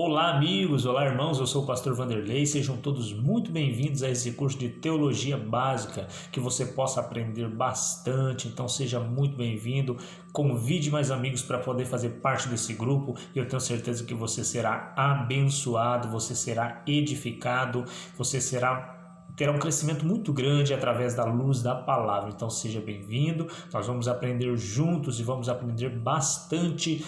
Olá amigos, olá irmãos, eu sou o pastor Vanderlei, sejam todos muito bem-vindos a esse curso de Teologia Básica, que você possa aprender bastante, então seja muito bem-vindo, convide mais amigos para poder fazer parte desse grupo e eu tenho certeza que você será abençoado, você será edificado, terá um crescimento muito grande através da luz da palavra. Então seja bem-vindo, nós vamos aprender juntos e vamos aprender bastante.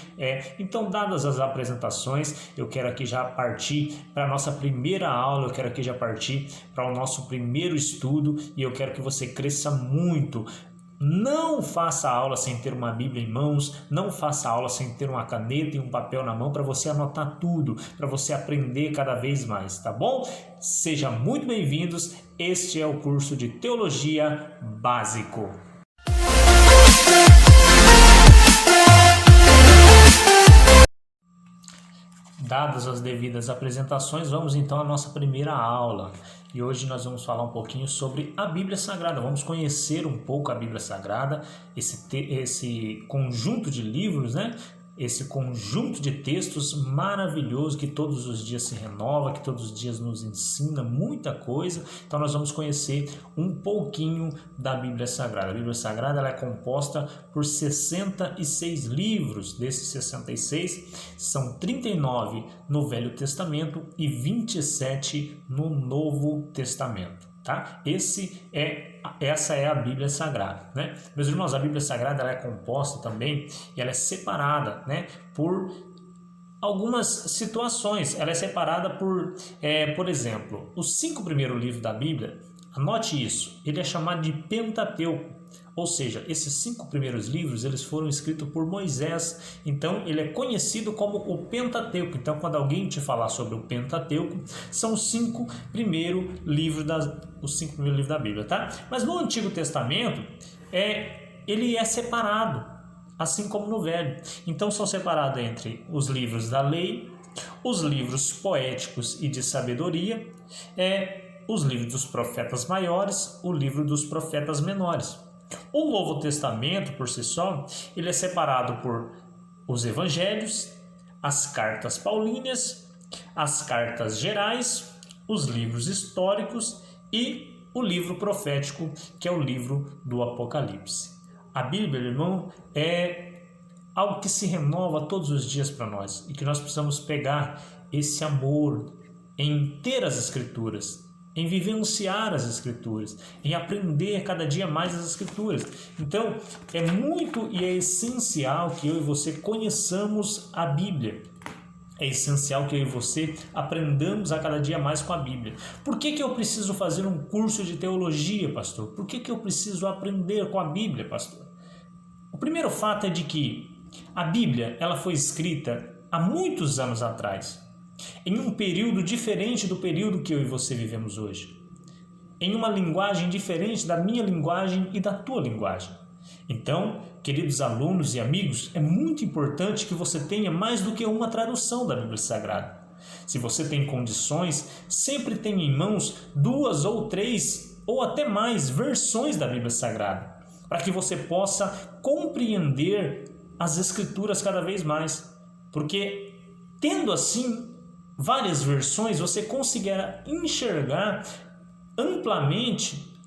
Então, dadas as apresentações, eu quero aqui já partir para a nossa primeira aula, eu quero aqui já partir para o nosso primeiro estudo e eu quero que você cresça muito. Não faça aula sem ter uma Bíblia em mãos, não faça aula sem ter uma caneta e um papel na mão para você anotar tudo, para você aprender cada vez mais, tá bom? Sejam muito bem-vindos, este é o curso de Teologia Básico. Dadas as devidas apresentações, vamos então à nossa primeira aula. E hoje nós vamos falar um pouquinho sobre a Bíblia Sagrada. Vamos conhecer um pouco a Bíblia Sagrada, esse conjunto de livros, né? Esse conjunto de textos maravilhoso que todos os dias se renova, que todos os dias nos ensina muita coisa. Então nós vamos conhecer um pouquinho da Bíblia Sagrada. A Bíblia Sagrada ela é composta por 66 livros. Desses 66, são 39 no Velho Testamento e 27 no Novo Testamento. Tá? Essa é a Bíblia Sagrada, né? Meus irmãos, a Bíblia Sagrada ela é composta também e ela é separada, né, por algumas situações. Ela é separada por exemplo, os 5 primeiros livros da Bíblia, anote isso, ele é chamado de Pentateuco. Ou seja, esses 5 primeiros livros eles foram escritos por Moisés, então ele é conhecido como o Pentateuco. Então quando alguém te falar sobre o Pentateuco, são os 5 primeiros livros da Bíblia, tá? Mas no Antigo Testamento, ele é separado, assim como no Velho. Então são separados entre os livros da lei, os livros poéticos e de sabedoria, os livros dos profetas maiores, o livro dos profetas menores. O Novo Testamento, por si só, ele é separado por os evangelhos, as cartas paulíneas, as cartas gerais, os livros históricos e o livro profético, que é o livro do Apocalipse. A Bíblia, irmão, é algo que se renova todos os dias para nós e que nós precisamos pegar esse amor em ter as Escrituras, em vivenciar as Escrituras, em aprender cada dia mais as Escrituras. Então, é muito e é essencial que eu e você conheçamos a Bíblia. É essencial que eu e você aprendamos a cada dia mais com a Bíblia. Por que eu preciso fazer um curso de teologia, pastor? Por que eu preciso aprender com a Bíblia, pastor? O primeiro fato é de que a Bíblia ela foi escrita há muitos anos atrás, em um período diferente do período que eu e você vivemos hoje, em uma linguagem diferente da minha linguagem e da tua linguagem. Então, queridos alunos e amigos, é muito importante que você tenha mais do que uma tradução da Bíblia Sagrada. Se você tem condições, sempre tenha em mãos 2 ou 3 ou até mais versões da Bíblia Sagrada, para que você possa compreender as Escrituras cada vez mais, porque tendo assim várias versões, você conseguirá enxergar amplamente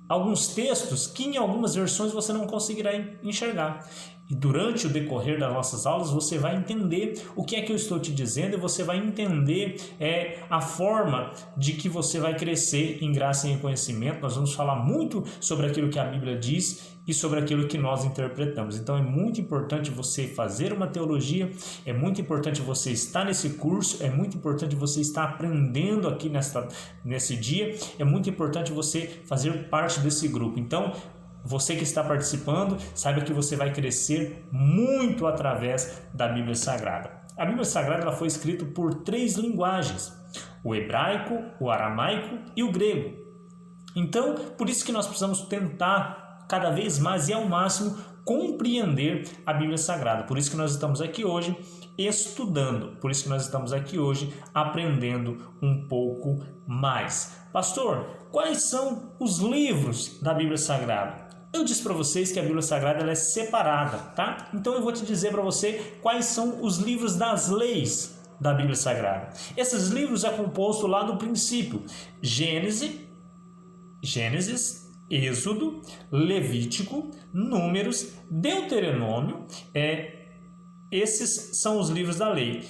alguns textos que em algumas versões você não conseguirá enxergar. E durante o decorrer das nossas aulas você vai entender o que é que eu estou te dizendo e você vai entender a forma de que você vai crescer em graça e em conhecimento. Nós vamos falar muito sobre aquilo que a Bíblia diz e sobre aquilo que nós interpretamos. Então é muito importante você fazer uma teologia, é muito importante você estar nesse curso, é muito importante você estar aprendendo aqui nesse dia, é muito importante você fazer parte desse grupo. Então, você que está participando, saiba que você vai crescer muito através da Bíblia Sagrada. A Bíblia Sagrada ela foi escrita por 3 linguagens, o hebraico, o aramaico e o grego. Então, por isso que nós precisamos tentar cada vez mais e ao máximo compreender a Bíblia Sagrada. Por isso que nós estamos aqui hoje estudando, por isso que nós estamos aqui hoje aprendendo um pouco mais. Pastor, quais são os livros da Bíblia Sagrada? Eu disse para vocês que a Bíblia Sagrada ela é separada, tá? Então eu vou te dizer para você quais são os livros das leis. da Bíblia Sagrada. Esses livros é composto lá do princípio: Gênesis, Êxodo, Levítico, Números, Deuteronômio. Esses são os livros da lei.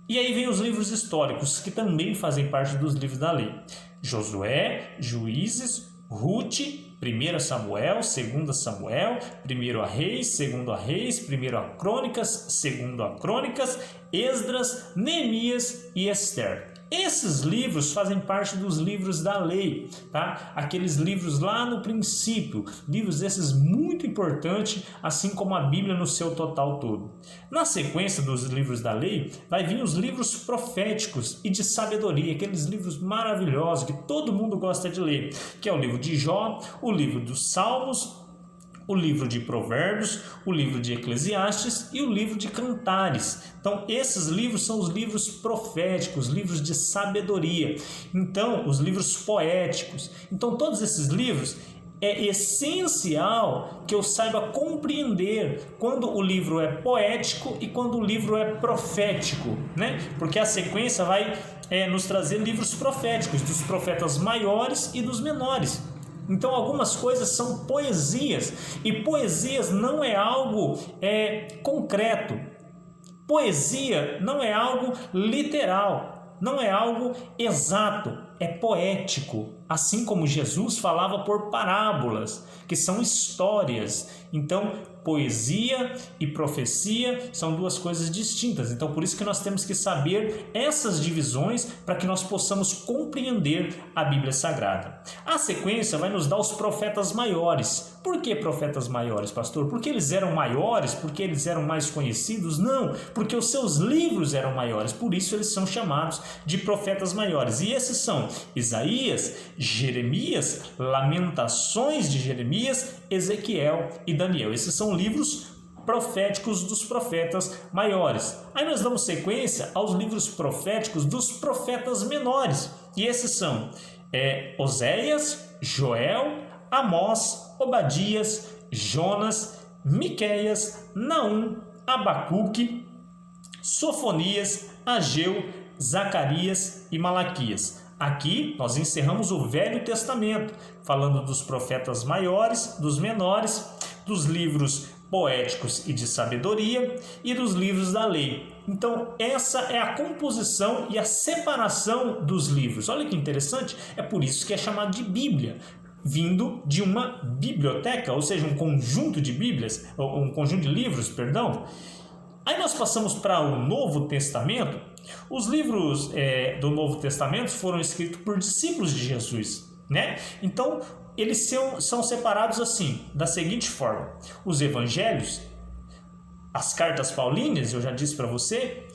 E aí vem os livros históricos, que também fazem parte dos livros da lei: Josué, Juízes, Ruth, 1 Samuel, 2 Samuel, 1 Reis, 2 Reis, 1 Crônicas, 2 Crônicas, Esdras, Neemias e Esther. Esses livros fazem parte dos livros da lei, tá? Aqueles livros lá no princípio, livros esses muito importantes, assim como a Bíblia no seu total todo. Na sequência dos livros da lei, vai vir os livros proféticos e de sabedoria, aqueles livros maravilhosos que todo mundo gosta de ler, que é o livro de Jó, o livro dos Salmos, o livro de Provérbios, o livro de Eclesiastes e o livro de Cantares. Então, esses livros são os livros proféticos, livros de sabedoria. Então, os livros poéticos. Então, todos esses livros é essencial que eu saiba compreender quando o livro é poético e quando o livro é profético, né? Porque a sequência vai nos trazer livros proféticos, dos profetas maiores e dos menores. Então, algumas coisas são poesias, e poesias não é algo concreto. Poesia não é algo literal, não é algo exato, é poético. Assim como Jesus falava por parábolas, que são histórias. Então, poesia e profecia são duas coisas distintas. Então, por isso que nós temos que saber essas divisões para que nós possamos compreender a Bíblia Sagrada. A sequência vai nos dar os profetas maiores. Por que profetas maiores, pastor? Porque eles eram maiores? Porque eles eram mais conhecidos? Não, porque os seus livros eram maiores. Por isso eles são chamados de profetas maiores. E esses são Isaías, Jeremias, Lamentações de Jeremias, Ezequiel e Daniel. Esses são livros proféticos dos profetas maiores. Aí nós damos sequência aos livros proféticos dos profetas menores. E esses são Oséias, Joel, Amós, Obadias, Jonas, Miqueias, Naum, Abacuque, Sofonias, Ageu, Zacarias e Malaquias. Aqui nós encerramos o Velho Testamento, falando dos profetas maiores, dos menores, dos livros poéticos e de sabedoria e dos livros da lei. Então, essa é a composição e a separação dos livros. Olha que interessante, é por isso que é chamado de Bíblia, vindo de uma biblioteca, ou seja, um conjunto de Bíblias, ou um conjunto de livros, perdão. Aí nós passamos para o Novo Testamento. Os livros do Novo Testamento foram escritos por discípulos de Jesus, né? Então, eles são separados assim, da seguinte forma: os evangelhos, as cartas paulíneas, eu já disse para você,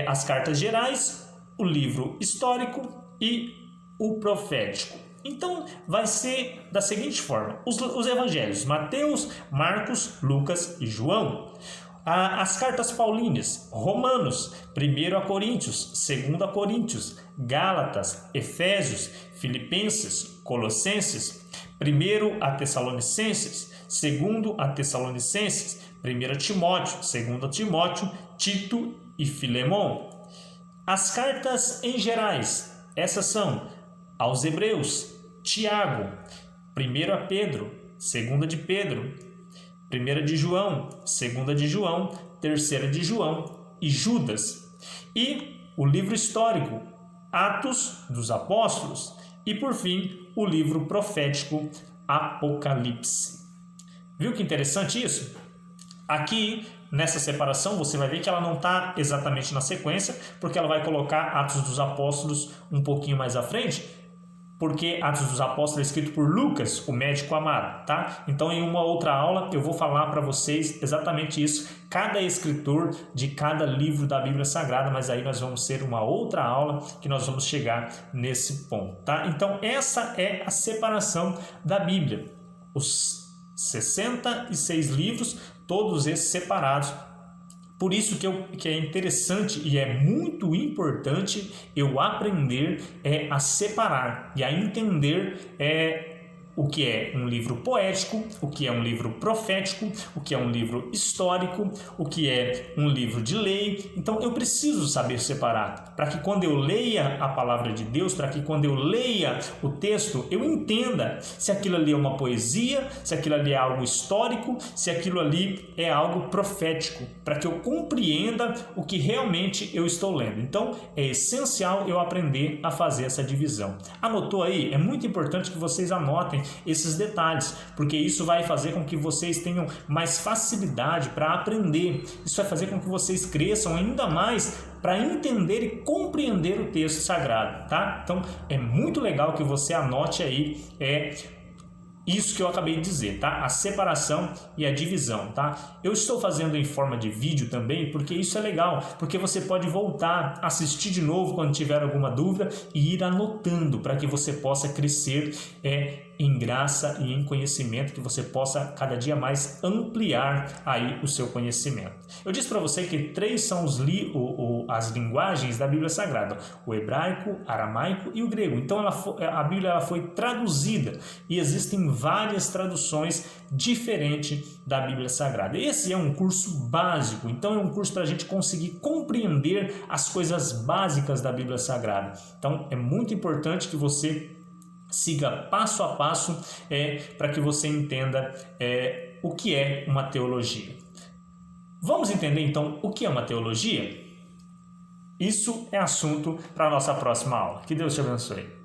as cartas gerais, o livro histórico e o profético. Então, vai ser da seguinte forma: os evangelhos, Mateus, Marcos, Lucas e João. As cartas paulíneas, Romanos, 1 Coríntios, 2 Coríntios, Gálatas, Efésios, Filipenses, Colossenses, 1 Tessalonicenses, 2 Tessalonicenses, 1 Timóteo, 2 Timóteo, Tito e Filemon. As cartas em gerais, essas são aos Hebreus, Tiago, 1 Pedro, 2 de Pedro, 1 de João, 2 de João, 3 de João e Judas. E o livro histórico, Atos dos Apóstolos. E por fim, o livro profético, Apocalipse. Viu que interessante isso? Aqui, nessa separação, você vai ver que ela não está exatamente na sequência, porque ela vai colocar Atos dos Apóstolos um pouquinho mais à frente, porque Atos dos Apóstolos é escrito por Lucas, o médico amado, tá? Então, em uma outra aula, eu vou falar para vocês exatamente isso, cada escritor de cada livro da Bíblia Sagrada, mas aí nós vamos ter uma outra aula que nós vamos chegar nesse ponto, tá? Então, essa é a separação da Bíblia. Os 66 livros, todos esses separados. Por isso que é interessante e é muito importante eu aprender a separar e a entender o que é um livro poético, o que é um livro profético, o que é um livro histórico, o que é um livro de lei. Então eu preciso saber separar, para que quando eu leia a palavra de Deus, para que quando eu leia o texto, eu entenda se aquilo ali é uma poesia, se aquilo ali é algo histórico, se aquilo ali é algo profético, para que eu compreenda o que realmente eu estou lendo. Então é essencial eu aprender a fazer essa divisão. Anotou aí? É muito importante que vocês anotem esses detalhes, porque isso vai fazer com que vocês tenham mais facilidade para aprender. Isso vai fazer com que vocês cresçam ainda mais para entender e compreender o texto sagrado, tá? Então é muito legal que você anote aí isso que eu acabei de dizer, tá? A separação e a divisão, tá? Eu estou fazendo em forma de vídeo também, porque isso é legal, porque você pode voltar, assistir de novo quando tiver alguma dúvida e ir anotando para que você possa crescer em graça e em conhecimento, que você possa cada dia mais ampliar aí o seu conhecimento. Eu disse para você que 3 são as linguagens da Bíblia Sagrada: o hebraico, aramaico e o grego. Então a Bíblia ela foi traduzida e existem várias traduções diferentes da Bíblia Sagrada. Esse é um curso básico, então é um curso para a gente conseguir compreender as coisas básicas da Bíblia Sagrada. Então é muito importante que você siga passo a passo para que você entenda o que é uma teologia. Vamos entender então o que é uma teologia? Isso é assunto para a nossa próxima aula. Que Deus te abençoe.